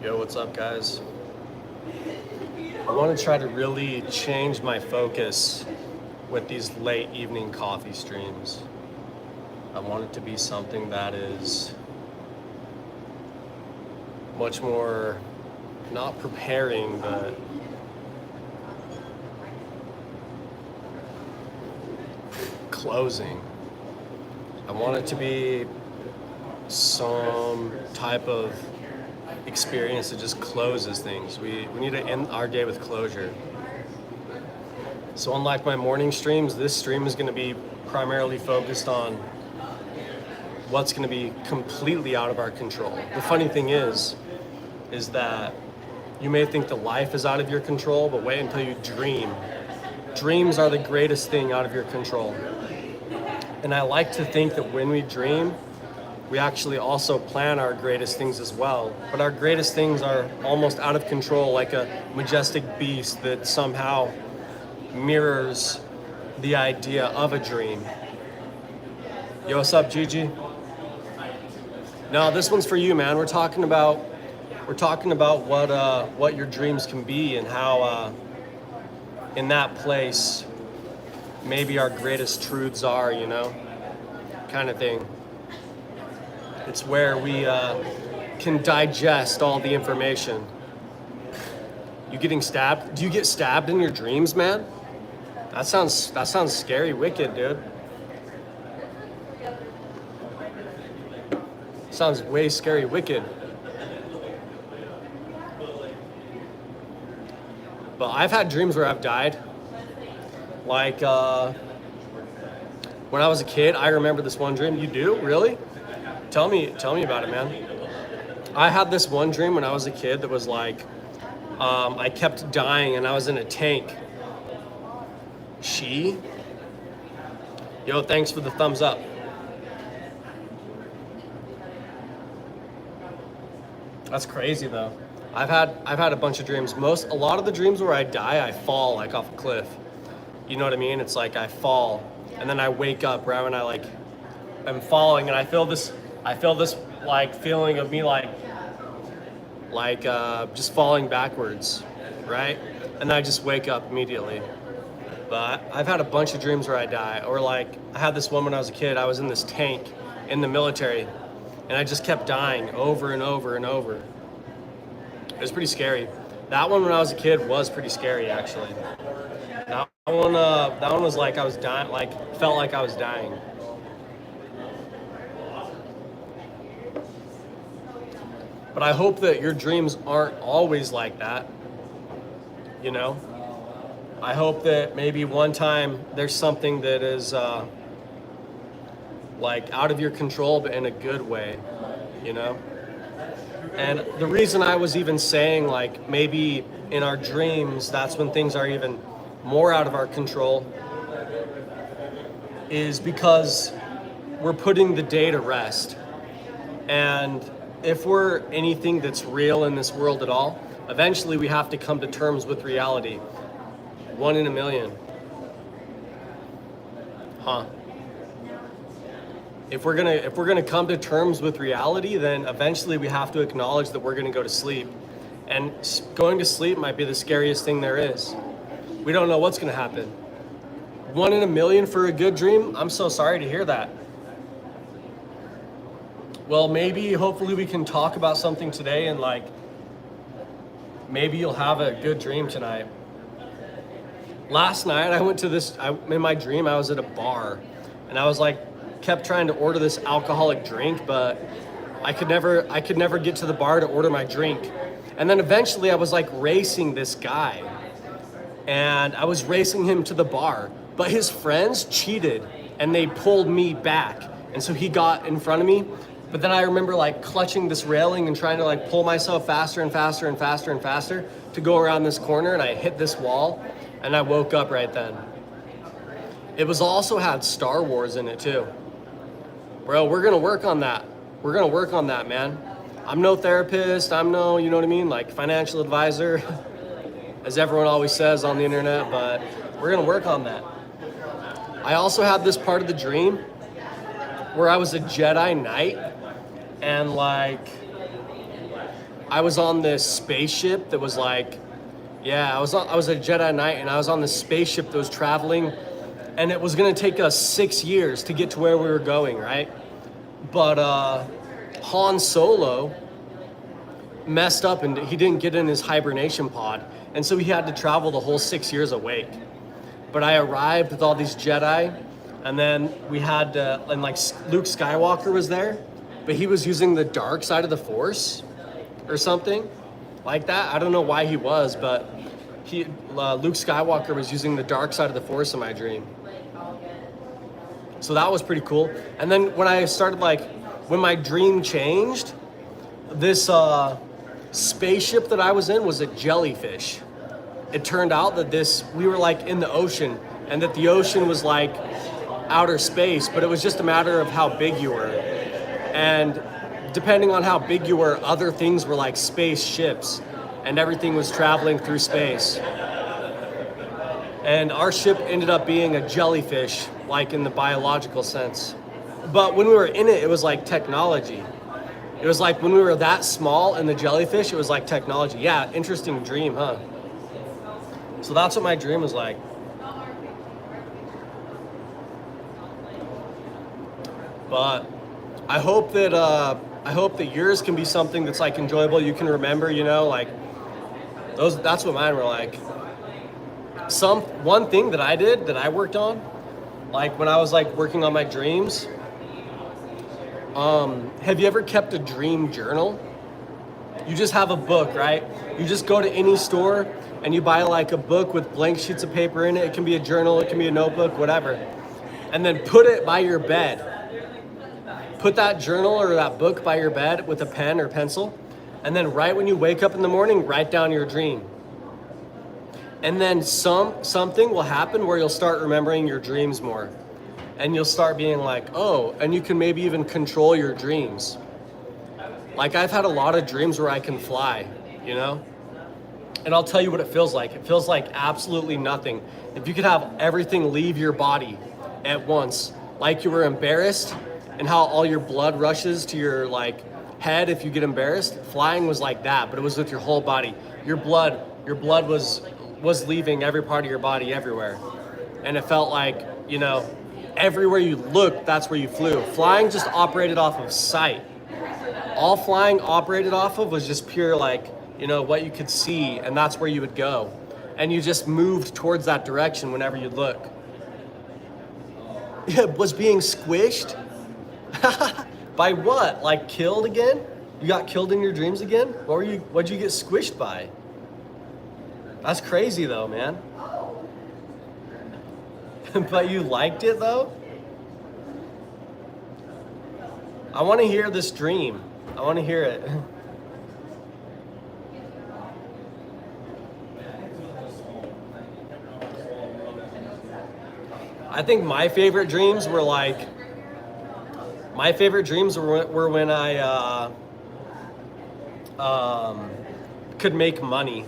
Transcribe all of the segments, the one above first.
Yo, what's up, guys? I want to try to really change my focus with these late evening coffee streams. I want it to be something that is much more not preparing, but closing. I want it to be some type of experience that just closes things. We need to end our day with closure. So unlike my morning streams, this stream is going to be primarily focused on what's going to be completely out of our control. The funny thing is that you may think that life is out of your control, but wait until you dream. Dreams are the greatest thing out of your control. And I like to think that when we dream, we actually also plan our greatest things as well. But our greatest things are almost out of control, like a majestic beast that somehow mirrors the idea of a dream. Yo, what's up, Gigi? No, this one's for you, man. We're talking about what your dreams can be and how in that place maybe our greatest truths are, you know, kind of thing. It's where we can digest all the information. You getting stabbed? Do you get stabbed in your dreams, man? That sounds scary, wicked, dude. Sounds way scary, wicked. But I've had dreams where I've died. Like when I was a kid, I remember this one dream. You do? Really? Tell me about it, man. I had this one dream when I was a kid that was like, I kept dying and I was in a tank. Yo, thanks for the thumbs up. That's crazy though. I've had a bunch of dreams. A lot of the dreams where I die, I fall like off a cliff. You know what I mean? It's like I fall and then I wake up right when I'm falling and I feel this like feeling of me like just falling backwards, right? And I just wake up immediately. But I've had a bunch of dreams where I die, or like I had this one when I was a kid. I was in this tank in the military, and I just kept dying over and over and over. It was pretty scary. That one when I was a kid was pretty scary, actually. That one was like I was dying, like felt like I was dying. But I hope that your dreams aren't always like that, you know? I hope that maybe one time there's something that is like out of your control, but in a good way, you know? And the reason I was even saying like maybe in our dreams, that's when things are even more out of our control, is because we're putting the day to rest. And if we're anything that's real in this world at all, eventually we have to come to terms with reality. 1 in a million. Huh. If we're gonna come to terms with reality, then eventually we have to acknowledge that we're gonna go to sleep. And going to sleep might be the scariest thing there is. We don't know what's gonna happen. 1 in a million for a good dream? I'm so sorry to hear that. Well, hopefully we can talk about something today and like, maybe you'll have a good dream tonight. Last night in my dream, I was at a bar and I was like, kept trying to order this alcoholic drink, but I could never get to the bar to order my drink. And then eventually I was like racing this guy and I was racing him to the bar, but his friends cheated and they pulled me back. And so he got in front of me. But then I remember like clutching this railing and trying to like pull myself faster and faster and faster and faster to go around this corner, and I hit this wall and I woke up right then. It was also had Star Wars in it too. Bro, we're gonna work on that. We're gonna work on that, man. I'm no therapist, I'm no, you know what I mean, like financial advisor, as everyone always says on the internet, but we're gonna work on that. I also had this part of the dream where I was a Jedi Knight, and like I was on this spaceship that was like, yeah, I was a Jedi Knight, and I was on this spaceship that was traveling, and it was gonna take us 6 years to get to where we were going, right? But Han Solo messed up and he didn't get in his hibernation pod, and so he had to travel the whole 6 years awake. But I arrived with all these Jedi, and then we had and like Luke Skywalker was there, but he was using the dark side of the Force or something like that. I don't know why he was, but Luke Skywalker was using the dark side of the Force in my dream. So that was pretty cool. And then when I started, like, when my dream changed, this spaceship that I was in was a jellyfish. It turned out that we were like in the ocean, and that the ocean was like outer space, but it was just a matter of how big you were. And depending on how big you were, other things were like spaceships, and everything was traveling through space. And our ship ended up being a jellyfish, like in the biological sense. But when we were in it, it was like technology. It was like when we were that small in the jellyfish, it was like technology. Yeah, interesting dream, huh? So that's what my dream was like. But I hope that yours can be something that's like enjoyable. You can remember, you know, like that's what mine were like. One thing that I did that I worked on, like when I was like working on my dreams. Have you ever kept a dream journal? You just have a book, right? You just go to any store and you buy like a book with blank sheets of paper in it. It can be a journal, it can be a notebook, whatever. And then put it by your bed. Put that journal or that book by your bed with a pen or pencil. And then right when you wake up in the morning, write down your dream. And then something will happen where you'll start remembering your dreams more. And you'll start being like, oh, and you can maybe even control your dreams. Like I've had a lot of dreams where I can fly, you know? And I'll tell you what it feels like. It feels like absolutely nothing. If you could have everything leave your body at once, like you were embarrassed and how all your blood rushes to your like head if you get embarrassed, flying was like that, but it was with your whole body. Your blood was leaving every part of your body everywhere. And it felt like, you know, everywhere you looked, that's where you flew. Flying just operated off of sight. All flying operated off of was just pure, like, you know, what you could see, and that's where you would go. And you just moved towards that direction whenever you look. It was being squished? By what? Like killed again? You got killed in your dreams again? What'd you get squished by? That's crazy though, man. But you liked it though? I want to hear this dream. I want to hear it. I think my favorite dreams were when I could make money.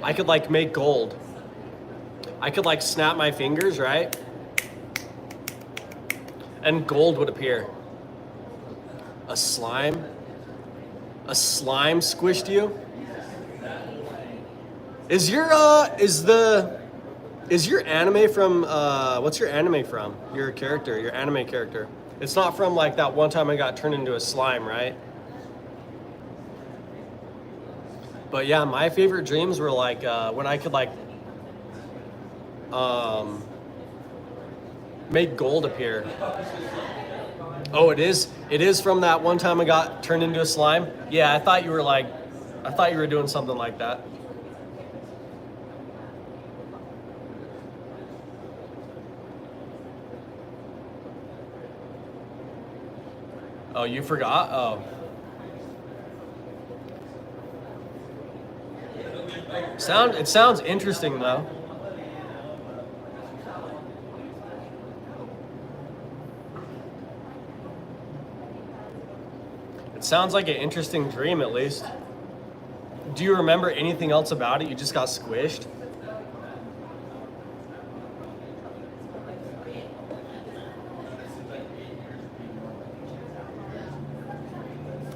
I could like make gold. I could like snap my fingers, right? And gold would appear. A slime squished you? Is your anime from what's your anime from? Your character, your anime character. It's not from like that one time I got turned into a slime, right? But yeah, my favorite dreams were like when I could like make gold appear. Oh, it is from that one time I got turned into a slime? Yeah, I thought you were doing something like that. Oh, you forgot? Oh. It sounds interesting though. It sounds like an interesting dream at least. Do you remember anything else about it? You just got squished?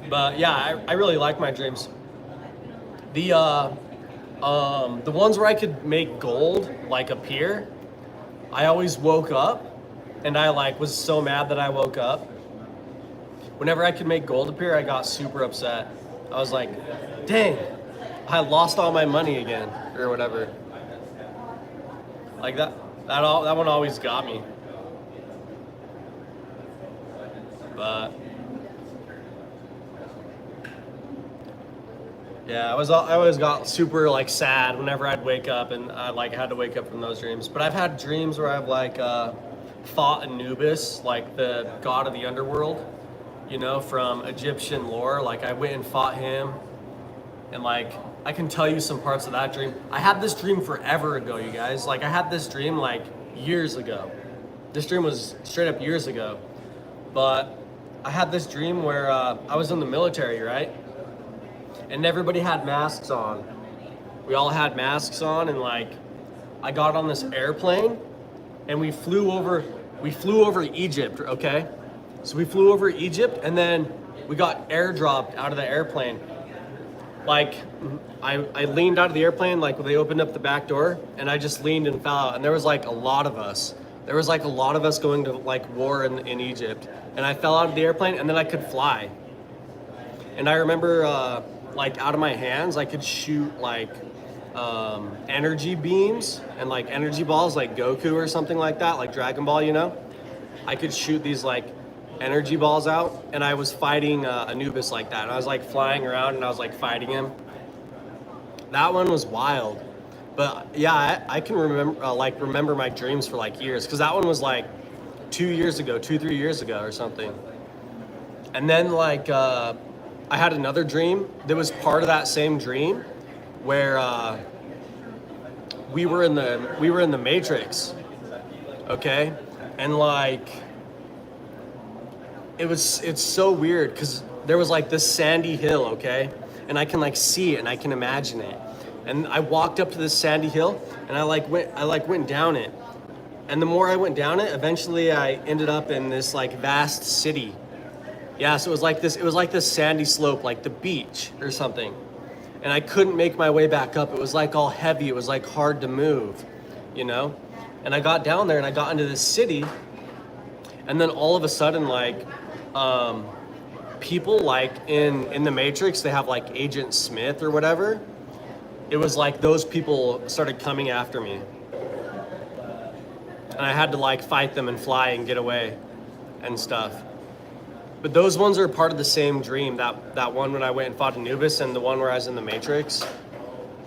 But yeah, I really like my dreams. The ones where I could make gold like appear, I always woke up and I like was so mad that I woke up. Whenever I could make gold appear, I got super upset. I was like, dang, I lost all my money again or whatever. Like that one always got me. But yeah, I always got super like sad whenever I'd wake up and I like had to wake up from those dreams. But I've had dreams where I've like fought Anubis, like the god of the underworld, you know, from Egyptian lore. Like I went and fought him, and like I can tell you some parts of that dream. I had this dream forever ago, you guys. Like I had this dream like years ago. This dream was straight up years ago. But I had this dream where I was in the military, right? And everybody had masks on. We all had masks on, and like I got on this airplane and we flew over Egypt, okay? So we flew over Egypt and then we got airdropped out of the airplane. Like I leaned out of the airplane, like they opened up the back door, and I just leaned and fell out, and there was like a lot of us. There was like a lot of us going to like war in Egypt, and I fell out of the airplane and then I could fly. And I remember like out of my hands, I could shoot like energy beams and like energy balls, like Goku or something like that, like Dragon Ball, you know? I could shoot these like energy balls out, and I was fighting Anubis like that. And I was like flying around and I was like fighting him. That one was wild. But yeah, I can remember my dreams for like years, because that one was like 3 years ago or something. And then like I had another dream that was part of that same dream where we were in the Matrix, okay? And like it's so weird because there was like this sandy hill, okay? And I can like see it and I can imagine it. And I walked up to this sandy hill and I went down it. And the more I went down it, eventually I ended up in this like vast city. Yeah, so it was like this sandy slope, like the beach or something. And I couldn't make my way back up. It was like all heavy. It was like hard to move, you know? And I got down there and I got into this city. And then all of a sudden, like, people like in the Matrix, they have like Agent Smith or whatever. It was like those people started coming after me. And I had to like fight them and fly and get away and stuff. But those ones are part of the same dream. That one when I went and fought Anubis, and the one where I was in the Matrix,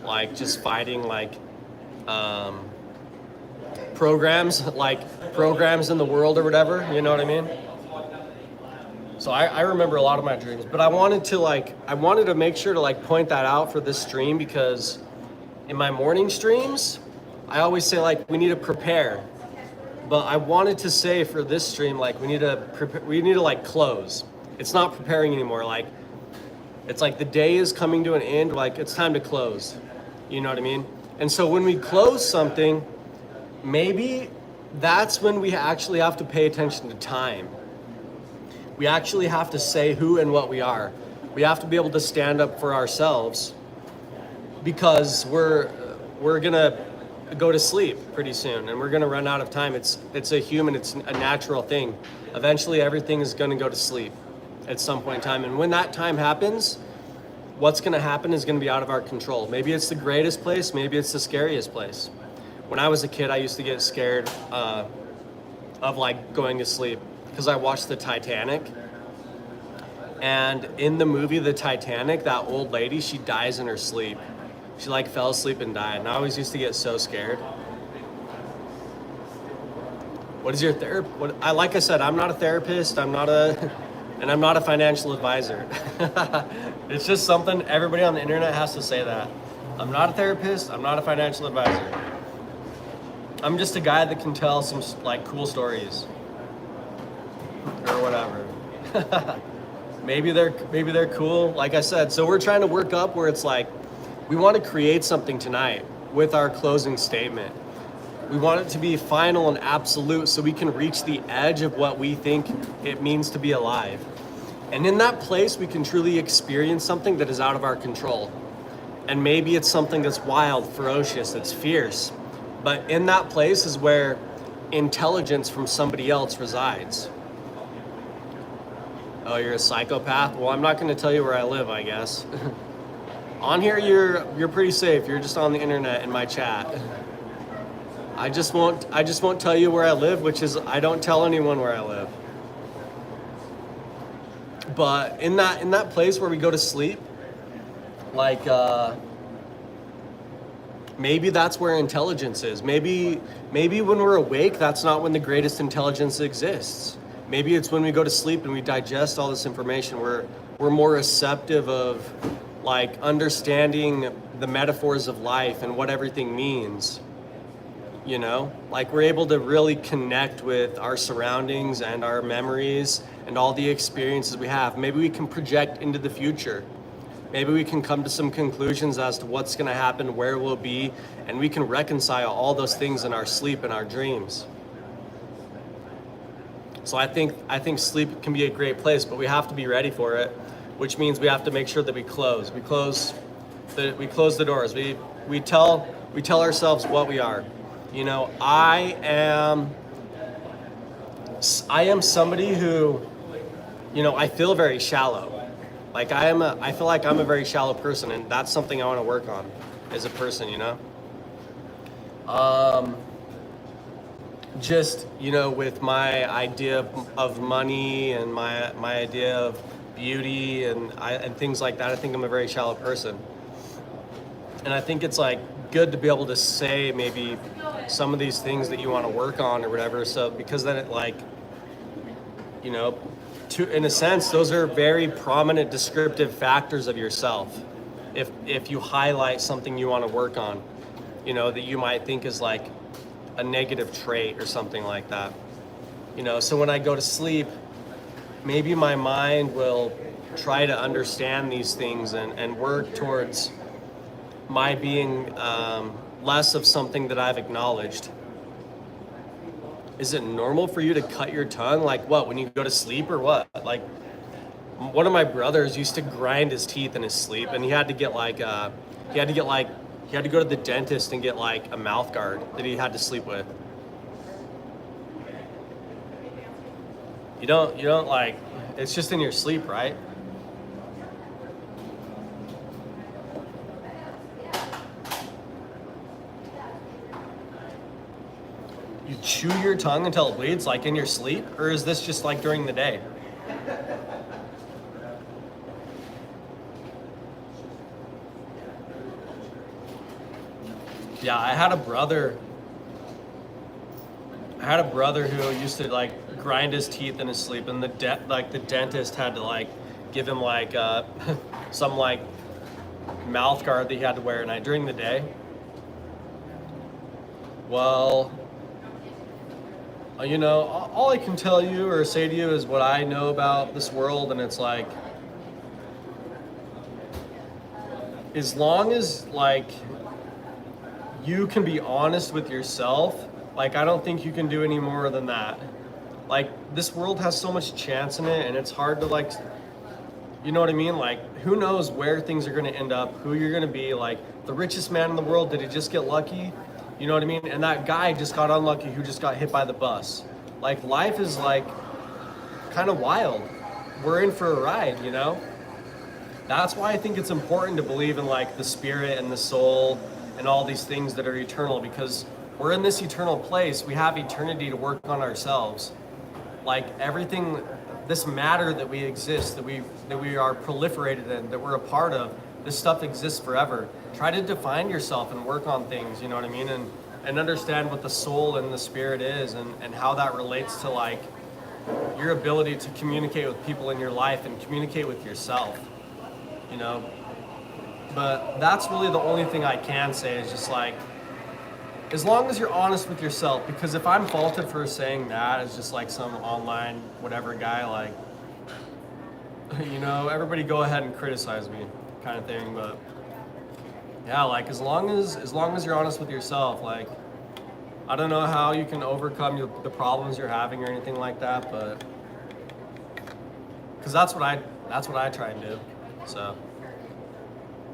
like just fighting like programs in the world or whatever, you know what I mean? So I remember a lot of my dreams, but I wanted to make sure to like point that out for this stream, because in my morning streams, I always say like we need to prepare. But I wanted to say for this stream, like we need to like close. It's not preparing anymore. Like it's like the day is coming to an end. Like it's time to close. You know what I mean? And so when we close something, maybe that's when we actually have to pay attention to time. We actually have to say who and what we are. We have to be able to stand up for ourselves, because we're gonna go to sleep pretty soon and we're gonna run out of time. It's a natural thing. Eventually everything is gonna go to sleep at some point in time. And when that time happens, what's gonna happen is gonna be out of our control. Maybe it's the greatest place, maybe it's the scariest place. When I was a kid, I used to get scared of like going to sleep, because I watched the Titanic. And in the movie The Titanic, that old lady, she dies in her sleep. She like fell asleep and died, and I always used to get so scared. What is your therapist? Like I said, I'm not a therapist. I'm not a financial advisor. It's just something everybody on the internet has to say that. I'm not a therapist. I'm not a financial advisor. I'm just a guy that can tell some like cool stories or whatever. Maybe they're cool. Like I said, so we're trying to work up where it's like, we want to create something tonight with our closing statement. We want it to be final and absolute, so we can reach the edge of what we think it means to be alive. And in that place, we can truly experience something that is out of our control. And maybe it's something that's wild, ferocious, that's fierce. But in that place is where intelligence from somebody else resides. Oh, you're a psychopath? Well, I'm not going to tell you where I live, I guess. On here, you're pretty safe. You're just on the internet in my chat. I just won't tell you where I live, which is I don't tell anyone where I live. But in that place where we go to sleep, like maybe that's where intelligence is. Maybe when we're awake, that's not when the greatest intelligence exists. Maybe it's when we go to sleep and we digest all this information. We're more receptive of like understanding the metaphors of life and what everything means. You know, like we're able to really connect with our surroundings and our memories and all the experiences we have. Maybe we can project into the future. Maybe we can come to some conclusions as to what's going to happen, where we'll be, and we can reconcile all those things in our sleep and our dreams. So I think sleep can be a great place, but we have to be ready for it, which means we have to make sure that we close the doors. We tell ourselves what we are. You know, I am somebody who, you know, I feel very shallow. Like I feel like I'm a very shallow person, and that's something I want to work on as a person, you know? Just, you know, with my idea of money and my idea of beauty and things like that, I think I'm a very shallow person. And I think it's like good to be able to say maybe some of these things that you want to work on or whatever. So because then it like, you know, in a sense, those are very prominent descriptive factors of yourself. If you highlight something you want to work on, you know, that you might think is like a negative trait or something like that. You know, so when I go to sleep, maybe my mind will try to understand these things and work towards my being less of something that I've acknowledged. Is it normal for you to cut your tongue? Like what, when you go to sleep or what? Like one of my brothers used to grind his teeth in his sleep, and he had to get like, he had to go to the dentist and get like a mouth guard that he had to sleep with. You don't like, it's just in your sleep, right? You chew your tongue until it bleeds, like in your sleep? Or is this just like during the day? Yeah, I had a brother who used to like grind his teeth in his sleep, and the dentist had to like give him like some like mouth guard that he had to wear at night during the day. Well, you know, all I can tell you or say to you is what I know about this world, and it's like, as long as like you can be honest with yourself, like I don't think you can do any more than that. Like this world has so much chance in it, and it's hard to like, you know what I mean? Like who knows where things are gonna end up, who you're gonna be. Like the richest man in the world, did he just get lucky? You know what I mean? And that guy just got unlucky who just got hit by the bus. Like life is like kind of wild. We're in for a ride, you know? That's why I think it's important to believe in like the spirit and the soul and all these things that are eternal, because we're in this eternal place. We have eternity to work on ourselves. Like everything, this matter that we exist, that we are proliferated in, that we're a part of, this stuff exists forever. Try to define yourself and work on things, you know what I mean? And understand what the soul and the spirit is, and how that relates to like your ability to communicate with people in your life and communicate with yourself, you know? But that's really the only thing I can say is just like, as long as you're honest with yourself, because if I'm faulted for saying that as just like some online whatever guy, like, you know, everybody go ahead and criticize me kind of thing. But yeah, like as long as you're honest with yourself, like I don't know how you can overcome the problems you're having or anything like that, but because that's what I try and do. So,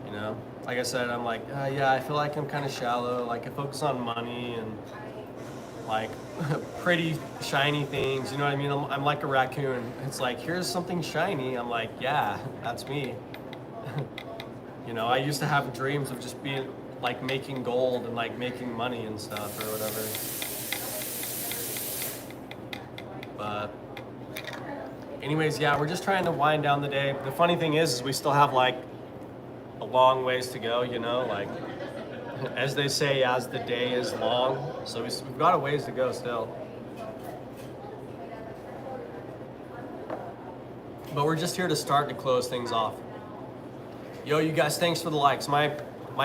you know, like I said, I'm like, yeah, I feel like I'm kind of shallow. Like I focus on money and like pretty shiny things. You know what I mean? I'm like a raccoon. It's like, here's something shiny. I'm like, yeah, that's me. You know, I used to have dreams of just being like making gold and like making money and stuff or whatever. But anyways, yeah, we're just trying to wind down the day. The funny thing is we still have like a long ways to go, you know, like as they say, as the day is long. So we've got a ways to go still. But we're just here to start to close things off. Yo, you guys, thanks for the likes. My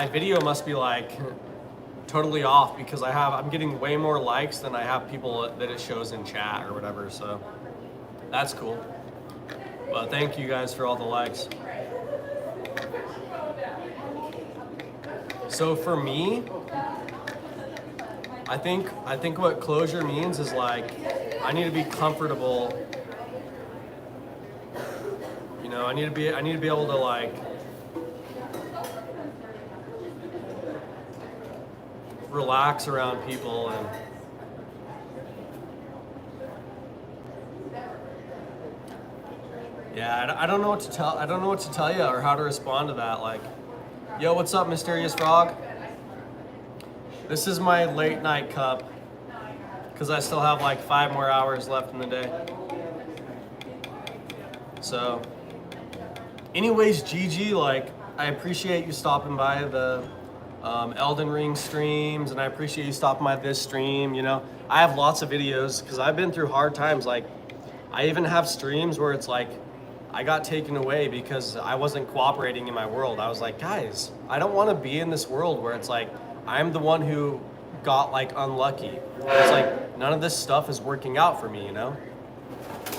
video must be like totally off because I'm getting way more likes than I have people that it shows in chat or whatever. So that's cool. But thank you guys for all the likes. So for me, I think what closure means is like I need to be comfortable. You know, I need to be able to like relax around people and yeah, I don't know what to tell you or how to respond to that. Like, yo, what's up, Mysterious Frog? This is my late night cup because I still have like 5 more hours left in the day. So anyways, GG, like I appreciate you stopping by the Elden Ring streams, and I appreciate you stopping by this stream. You know, I have lots of videos because I've been through hard times. Like I even have streams where it's like I got taken away because I wasn't cooperating in my world. I was like, guys, I don't want to be in this world where it's like I'm the one who got like unlucky. It's like none of this stuff is working out for me, you know?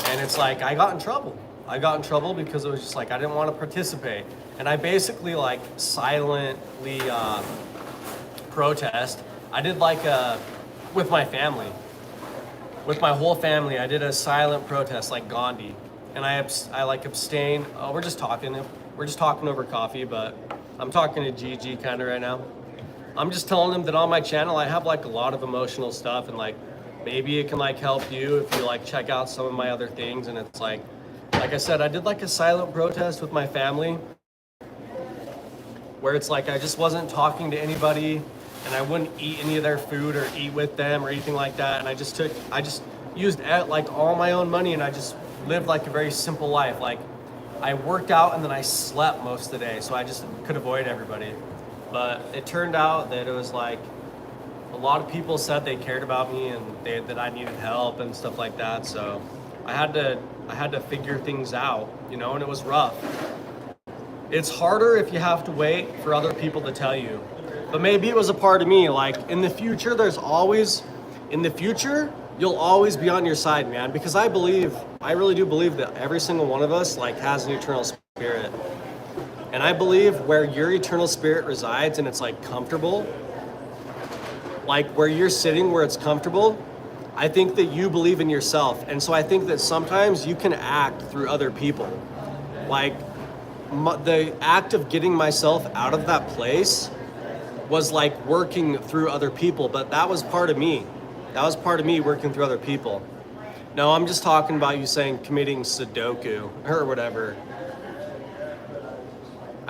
And it's like I got in trouble. I got in trouble because it was just like I didn't want to participate. And I basically like silently protest. I did like with my family. With my whole family, I did a silent protest like Gandhi. And I like abstain. Oh, we're just talking over coffee, but I'm talking to GG kind of right now. I'm just telling him that on my channel I have like a lot of emotional stuff, and like maybe it can like help you if you like check out some of my other things. And it's like I said, I did like a silent protest with my family where it's like I just wasn't talking to anybody and I wouldn't eat any of their food or eat with them or anything like that. And I just used like all my own money, and I just lived like a very simple life. Like I worked out and then I slept most of the day, so I just could avoid everybody. But it turned out that it was like a lot of people said they cared about me and that I needed help and stuff like that. So I had to figure things out, you know, and it was rough. It's harder if you have to wait for other people to tell you. But maybe it was a part of me. Like in the future, you'll always be on your side, man, because I really do believe that every single one of us like has an eternal spirit. And I believe where your eternal spirit resides and it's like comfortable, like where you're sitting where it's comfortable, I think that you believe in yourself. And so I think that sometimes you can act through other people. Like the act of getting myself out of that place was like working through other people, but that was part of me. That was part of me working through other people. No, I'm just talking about you saying committing Sudoku or whatever.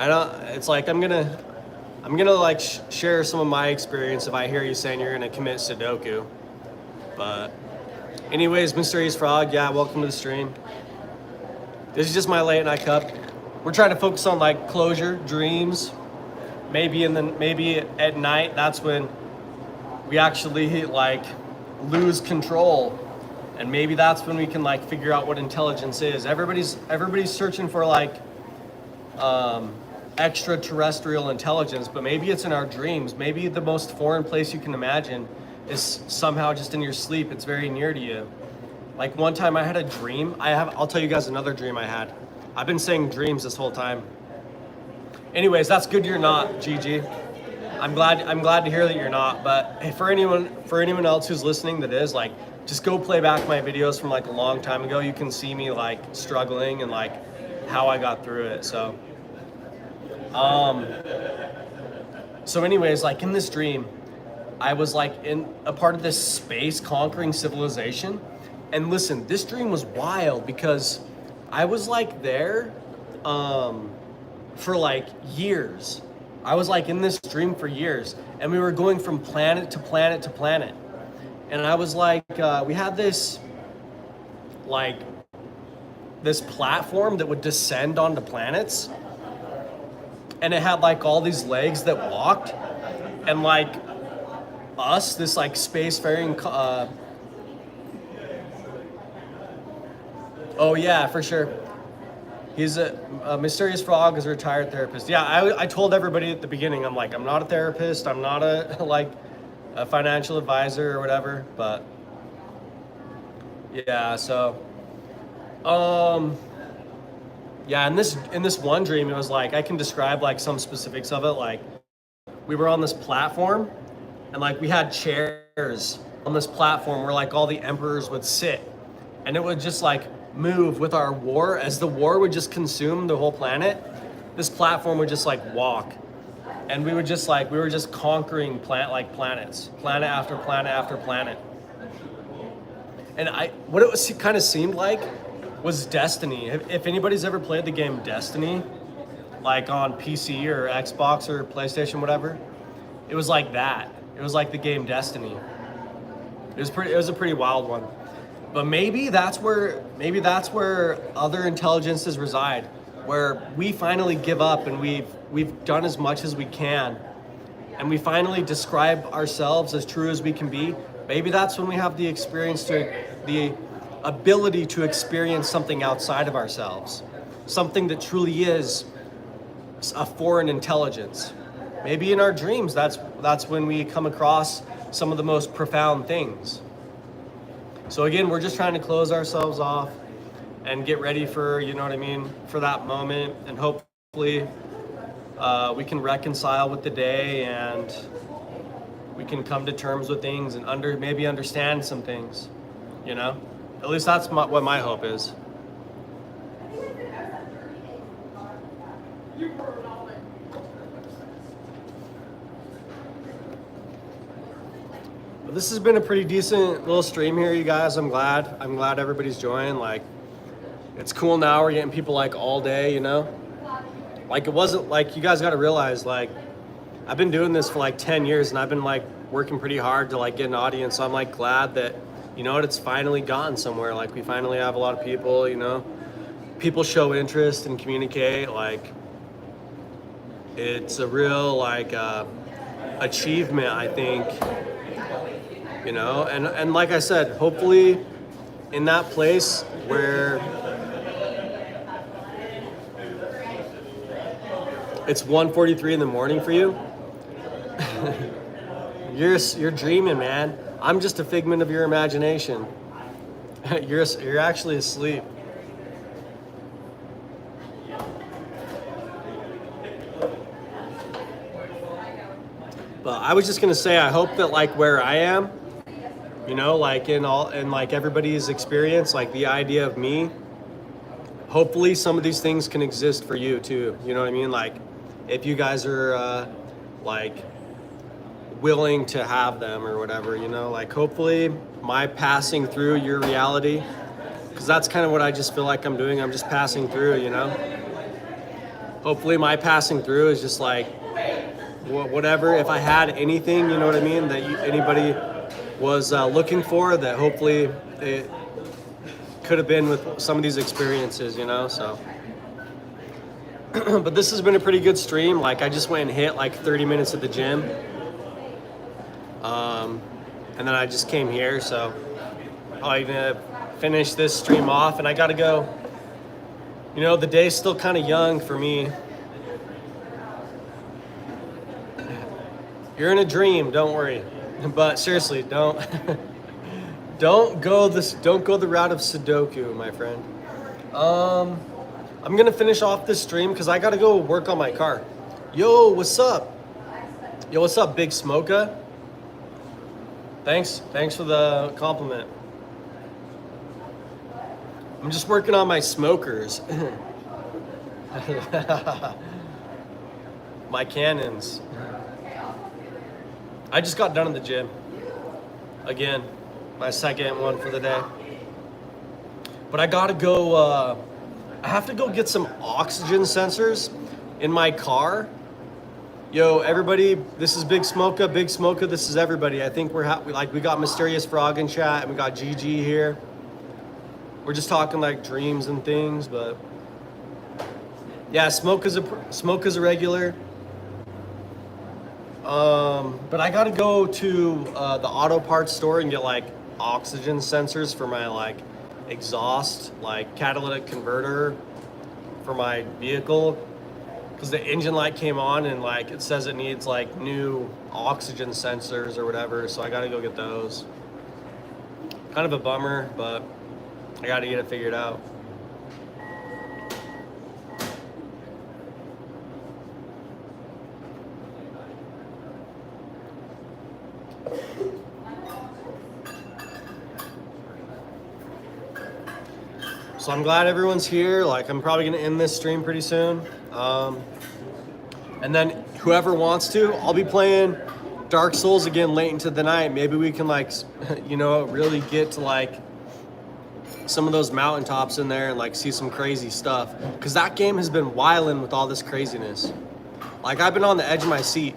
It's like I'm gonna like share some of my experience if I hear you saying you're gonna commit Sudoku. But anyways, Mysterious Frog, yeah, welcome to the stream. This is just my late night cup. We're trying to focus on like closure, dreams. Maybe at night, that's when we actually like lose control. And maybe that's when we can like figure out what intelligence is. Everybody's searching for like extraterrestrial intelligence, but maybe it's in our dreams. Maybe the most foreign place you can imagine is somehow just in your sleep. It's very near to you. Like one time I had a dream. I'll tell you guys another dream I had. I've been saying dreams this whole time. Anyways, that's good you're not, GG. I'm glad to hear that you're not. But hey, for anyone else who's listening that is, like, just go play back my videos from like a long time ago. You can see me like struggling and like how I got through it. So Um, so anyways, like in this dream, I was like in a part of this space conquering civilization. And listen, this dream was wild because I was like there for like years. I was like in this dream for years, and we were going from planet to planet to planet. And I was like, we had like this platform that would descend onto planets, and it had like all these legs that walked, and like us, this like spacefaring. Oh yeah, for sure. He's a mysterious frog is a retired therapist. Yeah, I told everybody at the beginning, I'm like, I'm not a therapist. I'm not a like a financial advisor or whatever. But yeah, so yeah, in this one dream, it was like I can describe like some specifics of it. Like we were on this platform, and like we had chairs on this platform where like all the emperors would sit, and it would just like move with our war. As the war would just consume the whole planet, this platform would just like walk, and we were just conquering planets, planet after planet after planet. And what it was kind of seemed like was Destiny. If anybody's ever played the game Destiny, like on PC or Xbox or PlayStation, whatever, it was like that. It was like the game Destiny. It was a pretty wild one. But maybe that's where other intelligences reside, where we finally give up and we've done as much as we can, and we finally describe ourselves as true as we can be. Maybe that's when we have the ability to experience something outside of ourselves, something that truly is a foreign intelligence. Maybe in our dreams, that's when we come across some of the most profound things. So again, we're just trying to close ourselves off and get ready for, you know what I mean, for that moment. And hopefully we can reconcile with the day, and we can come to terms with things and maybe understand some things, you know? At least that's what my hope is. This has been a pretty decent little stream here, you guys. I'm glad everybody's joined. Like, it's cool now. We're getting people like all day, you know? Like, it wasn't like, you guys got to realize, like, I've been doing this for like 10 years, and I've been like working pretty hard to like get an audience. So I'm like glad that, you know what, it's finally gotten somewhere. Like, we finally have a lot of people, you know? People show interest and communicate. Like, it's a real like achievement, I think. You know, and like I said, hopefully in that place where it's 1:43 in the morning for you, you're dreaming, man. I'm just a figment of your imagination. You're actually asleep. But I was just gonna say, I hope that like where I am, you know, like in like everybody's experience, like the idea of me, hopefully some of these things can exist for you too. You know what I mean? Like if you guys are like willing to have them or whatever, you know, like hopefully my passing through your reality, because that's kind of what I just feel like I'm doing. I'm just passing through, you know. Hopefully my passing through is just like whatever, if I had anything, you know what I mean, that anybody was looking for, that hopefully it could have been with some of these experiences, you know, so. But this has been a pretty good stream. Like I just went and hit like 30 minutes at the gym. And then I just came here, so I'm gonna finish this stream off, and I gotta go. You know, the day's still kind of young for me. You're in a dream, don't worry. But seriously, don't go the route of Sudoku, my friend. I'm gonna finish off this stream because I gotta go work on my car. Yo, what's up? Yo, what's up, Big Smoka? Thanks for the compliment. I'm just working on my smokers. my cannons. I just got done in the gym. Again, my second one for the day. But I gotta go, I have to go get some oxygen sensors in my car. Yo, everybody, this is Big Smoka. Big Smoka, this is everybody. I think we got Mysterious Frog in chat, and we got GG here. We're just talking like dreams and things, but yeah, Smoka's a regular. But I gotta go to the auto parts store and get like oxygen sensors for my like exhaust, like catalytic converter for my vehicle, because the engine light came on and like it says it needs like new oxygen sensors or whatever, so I gotta go get those. Kind of a bummer, but I gotta get it figured out. So I'm glad everyone's here. Like, I'm probably gonna end this stream pretty soon. And then whoever wants to, I'll be playing Dark Souls again late into the night. Maybe we can like, you know, really get to like some of those mountaintops in there and like see some crazy stuff. Cause that game has been wilding with all this craziness. Like, I've been on the edge of my seat.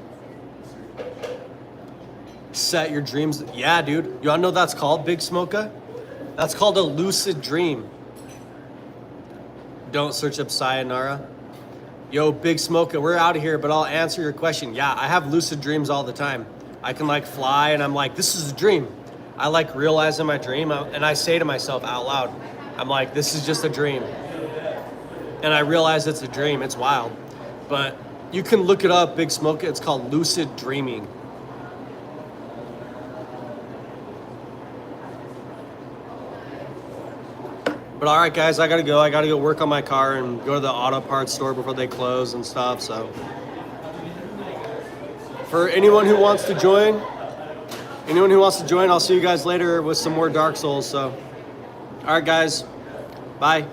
Set your dreams. Yeah, dude. You wanna know what that's called, Big Smoka? That's called a lucid dream. Don't search up sayonara. Yo, Big Smoka, we're out of here, but I'll answer your question. Yeah, I have lucid dreams all the time. I can like fly and I'm like, this is a dream. I like realizing my dream and I say to myself out loud, I'm like, this is just a dream. And I realize it's a dream. It's wild. But you can look it up, Big Smoka. It's called lucid dreaming. But all right, guys, I gotta go. I gotta go work on my car and go to the auto parts store before they close and stuff. So for anyone who wants to join, I'll see you guys later with some more Dark Souls. So, all right, guys, bye.